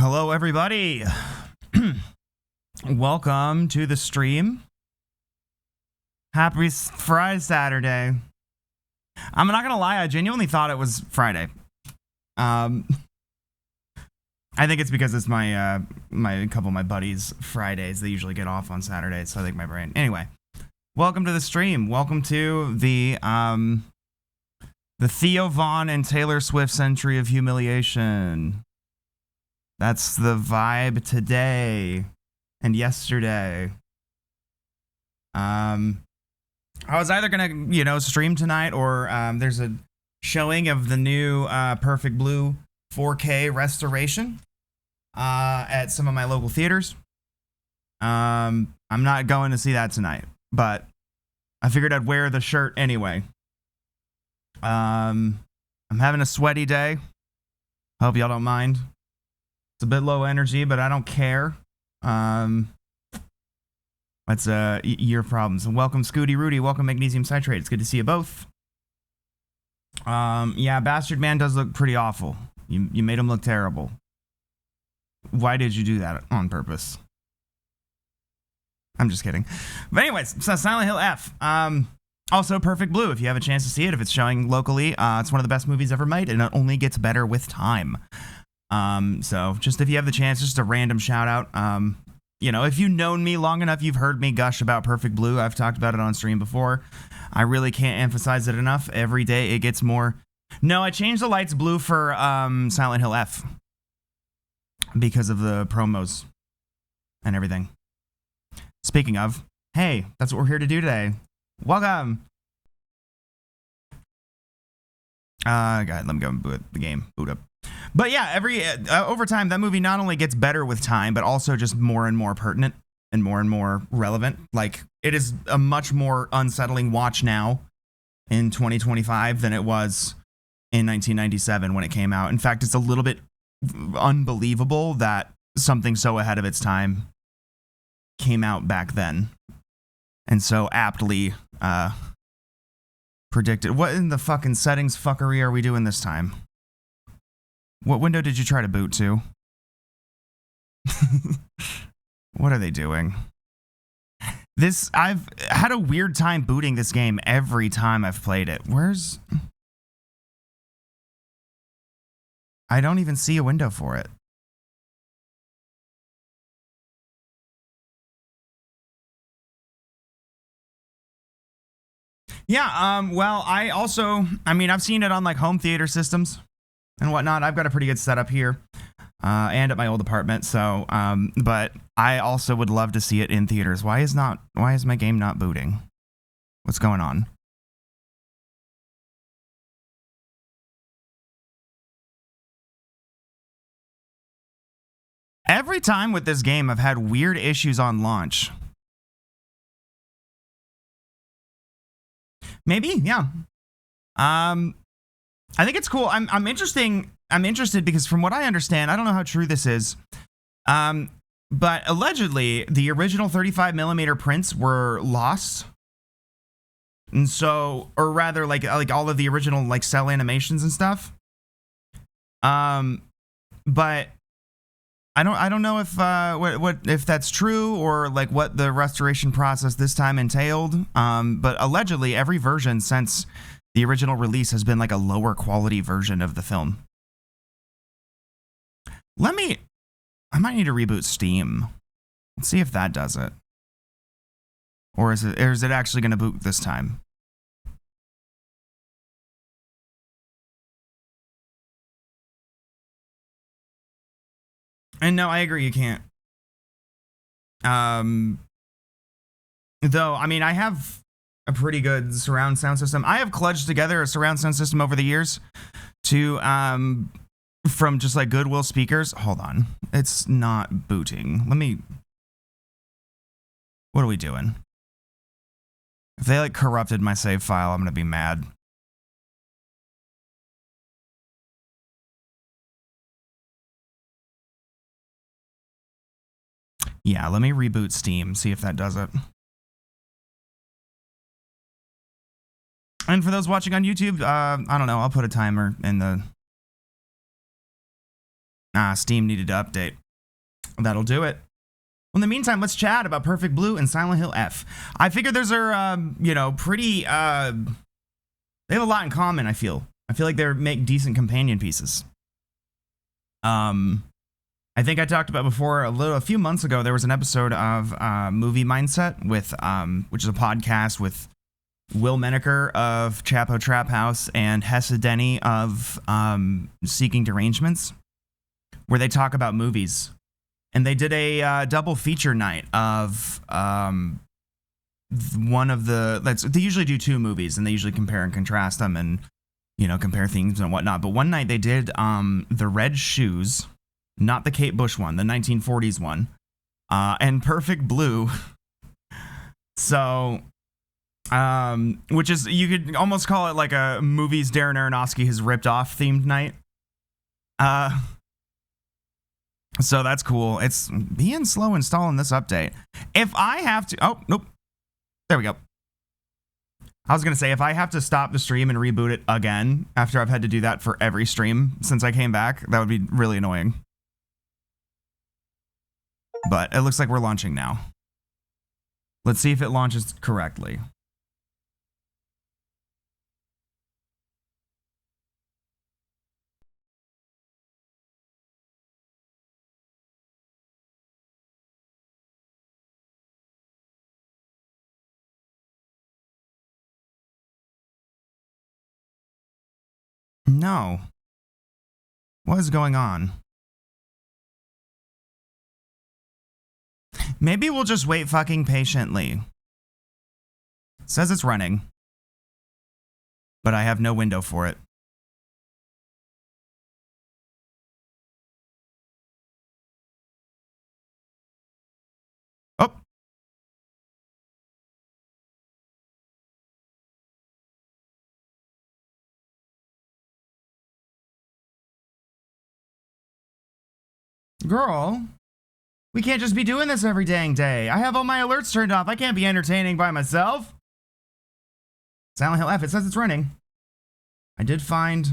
Hello, everybody. Welcome to the stream. Happy Friday, Saturday. I'm not gonna lie, I genuinely thought it was Friday. I think it's because it's my my couple of my buddies' Fridays. They usually get off on Saturdays, so I think my brain. Anyway, welcome to the stream. Welcome to the Theo Von and Taylor Swift Century of Humiliation. That's the vibe today and yesterday. I was either gonna, stream tonight or there's a showing of the new Perfect Blue 4K restoration at some of my local theaters. I'm not going to see that tonight, but I figured I'd wear the shirt anyway. I'm having a sweaty day. Hope y'all don't mind. It's a bit low energy, but I don't care. That's your problems. And welcome Scooty Rudy, welcome Magnesium Citrate. It's good to see you both. Yeah, Bastard Man does look pretty awful. You made him look terrible. Why did you do that on purpose? I'm just kidding. But anyways, so Silent Hill F. Also Perfect Blue, if you have a chance to see it, if it's showing locally, it's one of the best movies ever made, and it only gets better with time. So just if you have the chance, just a random shout out. If you've known me long enough, you've heard me gush about Perfect Blue. I've talked about it on stream before. I really can't emphasize it enough. Every day it gets more. No, I changed the lights blue for Silent Hill F because of the promos and everything. Speaking of, hey, that's what we're here to do today. Welcome. God, let me go boot the game. Boot up. But yeah, over time, that movie not only gets better with time, but also just more and more pertinent and more relevant. Like, it is a much more unsettling watch now in 2025 than it was in 1997 when it came out. In fact, it's a little bit unbelievable that something so ahead of its time came out back then and so aptly predicted. What in the fucking settings fuckery are we doing this time? What window did you try to boot to? What are they doing? I've had a weird time booting this game every time I've played it. I don't even see a window for it. Yeah, well, I've seen it on like home theater systems and whatnot. I've got a pretty good setup here and at my old apartment. So, but I also would love to see it in theaters. Why is my game not booting? What's going on? Every time with this game, I've had weird issues on launch. Maybe, yeah. I think it's cool. I'm interested because from what I understand, I don't know how true this is. But allegedly the original 35mm prints were lost. And so, or rather like all of the original like cell animations and stuff. But I don't know if if that's true or like what the restoration process this time entailed. But allegedly every version since the original release has been like a lower quality version of the film. I might need to reboot Steam. Let's see if that does it. Or is it actually going to boot this time? And no, I agree, you can't. Though, I have a pretty good surround sound system. I have kludged together a surround sound system over the years to from just like Goodwill speakers. Hold on, it's not booting. What are we doing? If they like corrupted my save file, I'm gonna be mad. Yeah, let me reboot Steam, see if that does it. And for those watching on YouTube, I don't know, I'll put a timer in the Steam needed to update. That'll do it. Well, in the meantime, let's chat about Perfect Blue and Silent Hill F. I figure those are, pretty, they have a lot in common, I feel. I feel like they make decent companion pieces. I think I talked about before a few months ago, there was an episode of Movie Mindset with, which is a podcast with Will Menaker of Chapo Trap House and Hessa Denny of Seeking Derangements, where they talk about movies. And they did a double feature night of one of they usually do two movies, and they usually compare and contrast them and, compare themes and whatnot. But one night they did The Red Shoes, not the Kate Bush one, the 1940s one, and Perfect Blue. So, which is, you could almost call it like a movies Darren Aronofsky has ripped off themed night. So that's cool. It's being slow installing this update. If I have to, oh, nope. There we go. I was going to say, if I have to stop the stream and reboot it again after I've had to do that for every stream since I came back, that would be really annoying. But it looks like we're launching now. Let's see if it launches correctly. No. What is going on? Maybe we'll just wait fucking patiently. It says it's running, but I have no window for it. Oh. Girl, we can't just be doing this every dang day. I have all my alerts turned off. I can't be entertaining by myself. Silent Hill F, it says it's running. I did find...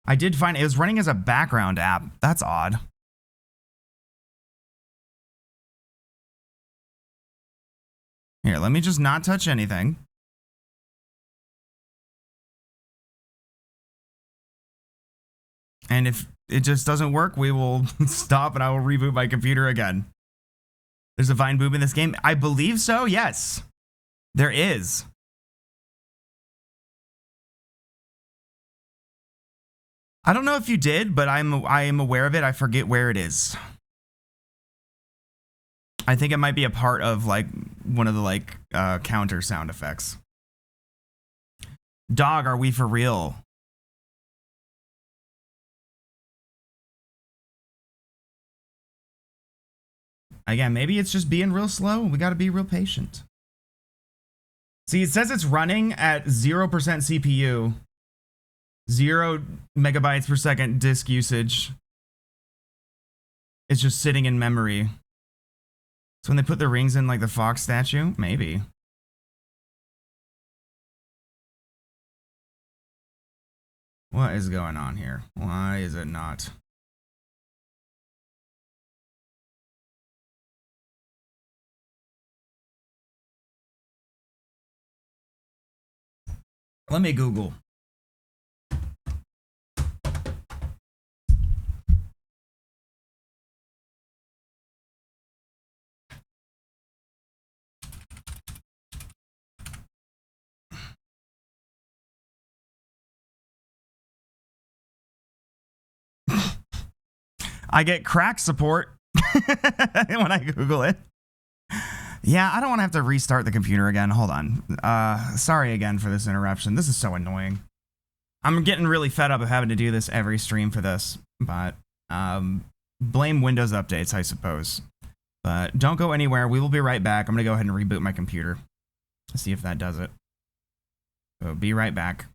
it was running as a background app. That's odd. Here, let me just not touch anything. And if it just doesn't work, we will stop and I will reboot my computer again. There's a Vine boob in this game? I believe so, yes. There is. I don't know if you did, but I am aware of it. I forget where it is. I think it might be a part of like one of the counter sound effects. Dog, are we for real? Again, maybe it's just being real slow. We got to be real patient. See, it says it's running at 0% CPU, 0 megabytes per second disk usage. It's just sitting in memory. So when they put the rings in like the fox statue, maybe. What is going on here? Why is it not? Let me Google. I get crack support when I Google it. Yeah, I don't want to have to restart the computer again. Hold on. Sorry again for this interruption. This is so annoying. I'm getting really fed up of having to do this every stream for this, but blame Windows updates, I suppose. But don't go anywhere. We will be right back. I'm going to go ahead and reboot my computer. See if that does it. So be right back.